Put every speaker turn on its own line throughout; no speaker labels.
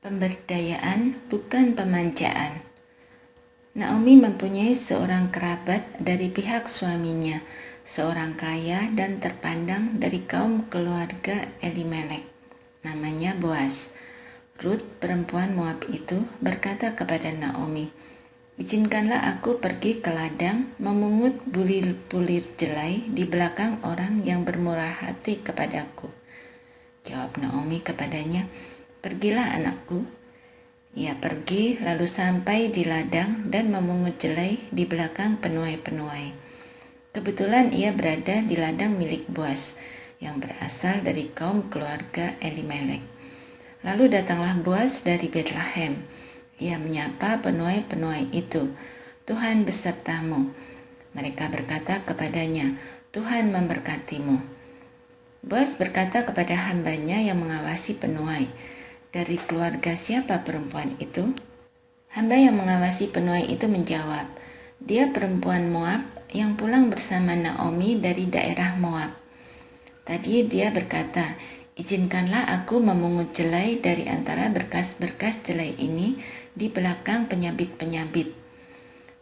Pemberdayaan bukan pemanjaan. Naomi mempunyai seorang kerabat dari pihak suaminya, seorang kaya dan terpandang dari kaum keluarga Elimelek. Namanya Boaz. Ruth, perempuan Moab itu, berkata kepada Naomi, "Izinkanlah aku pergi ke ladang memungut bulir-bulir jelai di belakang orang yang bermurah hati kepadaku." Jawab Naomi kepadanya, "Pergilah anakku." Ia pergi lalu sampai di ladang dan memungut jelai di belakang penuai-penuai. Kebetulan ia berada di ladang milik Boaz yang berasal dari kaum keluarga Elimelek. Lalu datanglah Boaz dari Betlehem. Ia menyapa penuai-penuai itu, "Tuhan besertamu." Mereka berkata kepadanya, "Tuhan memberkatimu." Boaz berkata kepada hambanya yang mengawasi penuai, "Dari keluarga siapa perempuan itu?" Hamba yang mengawasi penuai itu menjawab, "Dia perempuan Moab yang pulang bersama Naomi dari daerah Moab." Tadi dia berkata, "Izinkanlah aku memungut jelai dari antara berkas-berkas jelai ini di belakang penyabit-penyabit."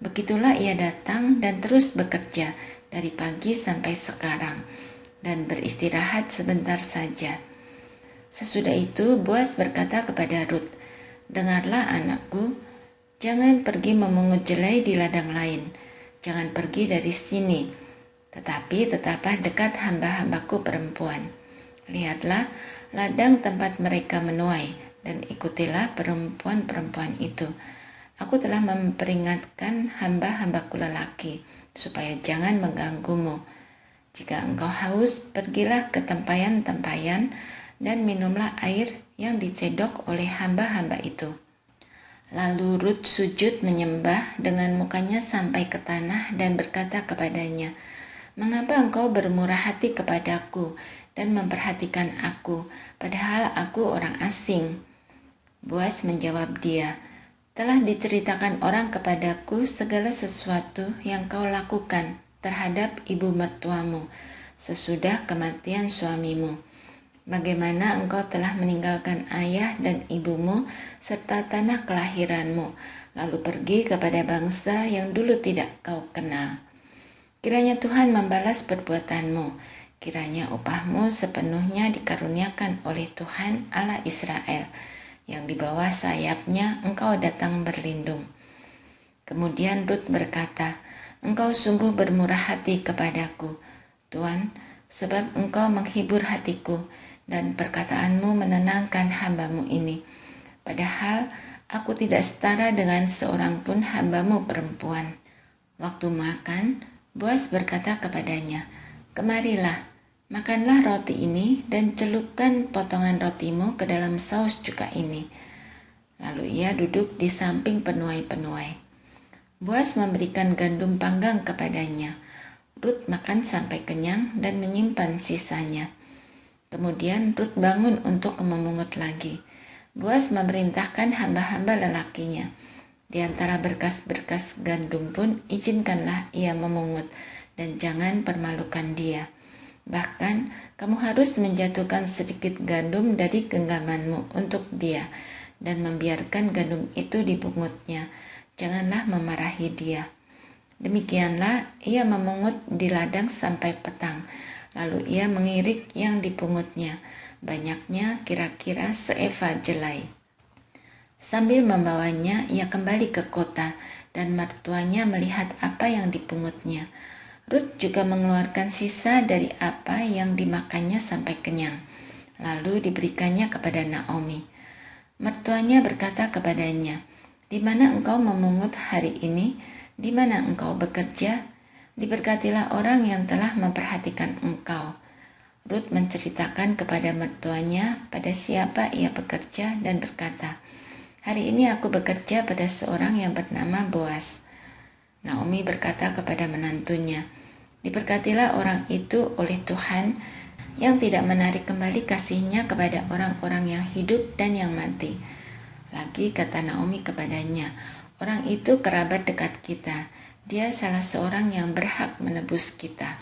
Begitulah ia datang dan terus bekerja dari pagi sampai sekarang dan beristirahat sebentar saja. Sesudah itu Boaz berkata kepada Ruth, "Dengarlah anakku, jangan pergi memungut jelai di ladang lain, jangan pergi dari sini, tetapi tetaplah dekat hamba-hambaku perempuan. Lihatlah ladang tempat mereka menuai dan ikutilah perempuan-perempuan itu. Aku telah memperingatkan hamba-hambaku lelaki supaya jangan mengganggumu. Jika engkau haus, pergilah ke tempayan-tempayan dan minumlah air yang dicedok oleh hamba-hamba itu." Lalu Ruth sujud menyembah dengan mukanya sampai ke tanah dan berkata kepadanya, "Mengapa engkau bermurah hati kepadaku dan memperhatikan aku, padahal aku orang asing?" Boaz menjawab dia, "Telah diceritakan orang kepadaku segala sesuatu yang kau lakukan terhadap ibu mertuamu sesudah kematian suamimu. Bagaimana engkau telah meninggalkan ayah dan ibumu serta tanah kelahiranmu, lalu pergi kepada bangsa yang dulu tidak kau kenal. Kiranya Tuhan membalas perbuatanmu, kiranya upahmu sepenuhnya dikaruniakan oleh Tuhan Allah Israel, yang di bawah sayapnya engkau datang berlindung." Kemudian Ruth berkata, "Engkau sungguh bermurah hati kepadaku, Tuan, sebab engkau menghibur hatiku dan perkataanmu menenangkan hambamu ini. Padahal aku tidak setara dengan seorang pun hambamu perempuan." Waktu makan, Boaz berkata kepadanya, "Kemarilah, makanlah roti ini dan celupkan potongan rotimu ke dalam saus cuka ini." Lalu ia duduk di samping penuai-penuai. Boaz memberikan gandum panggang kepadanya. Ruth makan sampai kenyang dan menyimpan sisanya. Kemudian Ruth bangun untuk memungut lagi. Boaz memerintahkan hamba-hamba lelakinya, "Di antara berkas-berkas gandum pun izinkanlah ia memungut dan jangan permalukan dia. Bahkan kamu harus menjatuhkan sedikit gandum dari genggamanmu untuk dia dan membiarkan gandum itu dipungutnya. Janganlah memarahi dia." Demikianlah ia memungut di ladang sampai petang. Lalu ia mengirik yang dipungutnya, banyaknya kira-kira seeva jelai. Sambil membawanya, ia kembali ke kota dan mertuanya melihat apa yang dipungutnya. Ruth juga mengeluarkan sisa dari apa yang dimakannya sampai kenyang, lalu diberikannya kepada Naomi. Mertuanya berkata kepadanya, "Di mana engkau memungut hari ini? Di mana engkau bekerja? Diberkatilah orang yang telah memperhatikan engkau." Ruth menceritakan kepada mertuanya pada siapa ia bekerja dan berkata, "Hari ini aku bekerja pada seorang yang bernama Boaz." Naomi berkata kepada menantunya, "Diberkatilah orang itu oleh Tuhan yang tidak menarik kembali kasih-Nya kepada orang-orang yang hidup dan yang mati." Lagi kata Naomi kepadanya, "Orang itu kerabat dekat kita. Dia salah seorang yang berhak menebus kita."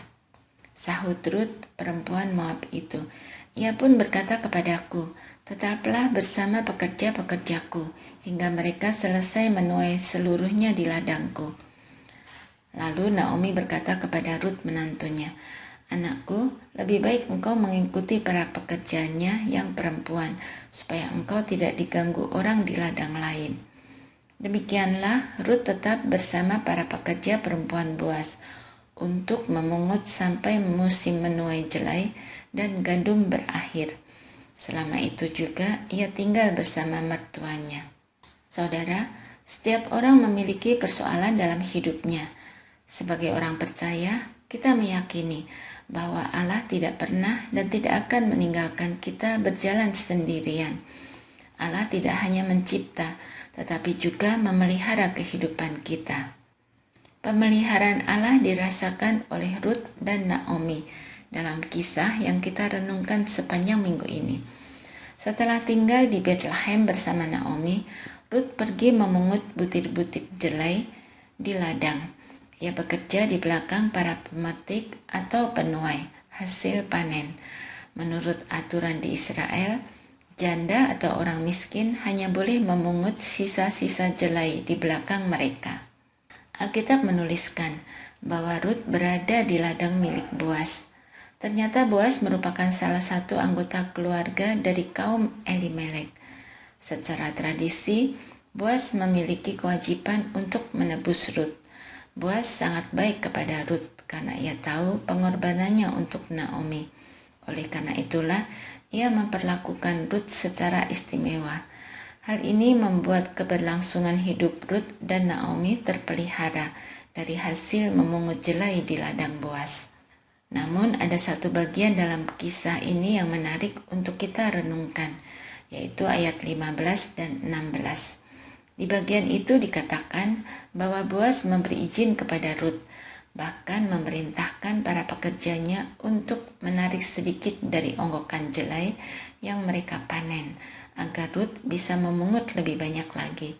Sahut Ruth, perempuan Moab itu, "Ia pun berkata kepadaku, Tetaplah bersama pekerja-pekerjaku hingga mereka selesai menuai seluruhnya di ladangku. Lalu Naomi berkata kepada Rut menantunya, "Anakku, lebih baik engkau mengikuti para pekerjanya yang perempuan, supaya engkau tidak diganggu orang di ladang lain." Demikianlah Rut tetap bersama para pekerja perempuan Boas untuk memungut sampai musim menuai jelai dan gandum berakhir. Selama itu juga ia tinggal bersama mertuanya. Saudara, setiap orang memiliki persoalan dalam hidupnya. Sebagai orang percaya, kita meyakini bahwa Allah tidak pernah dan tidak akan meninggalkan kita berjalan sendirian. Allah tidak hanya mencipta, tetapi juga memelihara kehidupan kita. Pemeliharaan Allah dirasakan oleh Rut dan Naomi dalam kisah yang kita renungkan sepanjang minggu ini. Setelah tinggal di Bethlehem bersama Naomi, Rut pergi memungut butir-butir jelai di ladang. Ia bekerja di belakang para pemetik atau penuai hasil panen. Menurut aturan di Israel, janda atau orang miskin hanya boleh memungut sisa-sisa jelai di belakang mereka. Alkitab menuliskan bahwa Rut berada di ladang milik Boas. Ternyata Boas merupakan salah satu anggota keluarga dari kaum Elimelek. Secara tradisi, Boas memiliki kewajiban untuk menebus Rut. Boas sangat baik kepada Rut karena ia tahu pengorbanannya untuk Naomi. Oleh karena itulah, ia memperlakukan Rut secara istimewa. Hal ini membuat keberlangsungan hidup Rut dan Naomi terpelihara dari hasil memungut jelai di ladang Boas. Namun ada satu bagian dalam kisah ini yang menarik untuk kita renungkan, yaitu ayat 15 dan 16. Di bagian itu dikatakan bahwa Boas memberi izin kepada Rut, bahkan memerintahkan para pekerjanya untuk menarik sedikit dari onggokan jelai yang mereka panen, agar Rut bisa memungut lebih banyak lagi.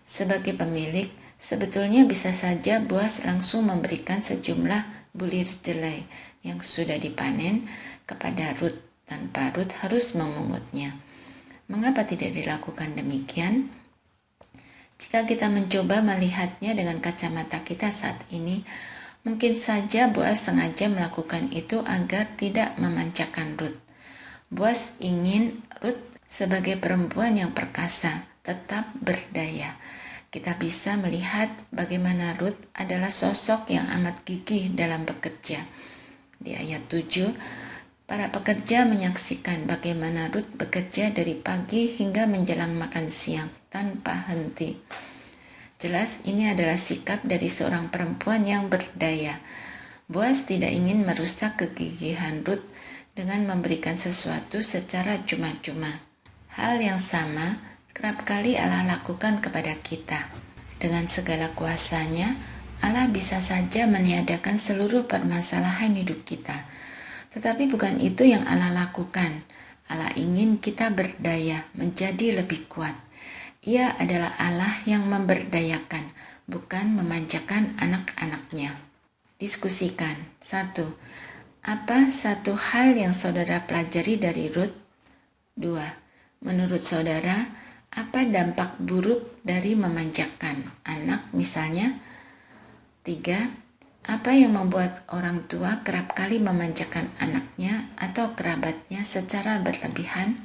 Sebagai pemilik, sebetulnya bisa saja Boas langsung memberikan sejumlah bulir jelai yang sudah dipanen kepada Rut tanpa Rut harus memungutnya. Mengapa tidak dilakukan demikian? Jika kita mencoba melihatnya dengan kacamata kita saat ini, mungkin saja Boas sengaja melakukan itu agar tidak memanjakan Rut. Boas ingin Rut sebagai perempuan yang perkasa, tetap berdaya. Kita bisa melihat bagaimana Rut adalah sosok yang amat gigih dalam bekerja. Di ayat 7, para pekerja menyaksikan bagaimana Rut bekerja dari pagi hingga menjelang makan siang tanpa henti. Jelas ini adalah sikap dari seorang perempuan yang berdaya. Boas tidak ingin merusak kegigihan Rut dengan memberikan sesuatu secara cuma-cuma. Hal yang sama kerap kali Allah lakukan kepada kita. Dengan segala kuasanya, Allah bisa saja meniadakan seluruh permasalahan hidup kita. Tetapi bukan itu yang Allah lakukan. Allah ingin kita berdaya, menjadi lebih kuat. Ia adalah Allah yang memberdayakan, bukan memanjakan anak-anaknya. Diskusikan. 1. Apa satu hal yang saudara pelajari dari Rut? 2. Menurut saudara, apa dampak buruk dari memanjakan anak misalnya? 3. Apa yang membuat orang tua kerap kali memanjakan anaknya atau kerabatnya secara berlebihan?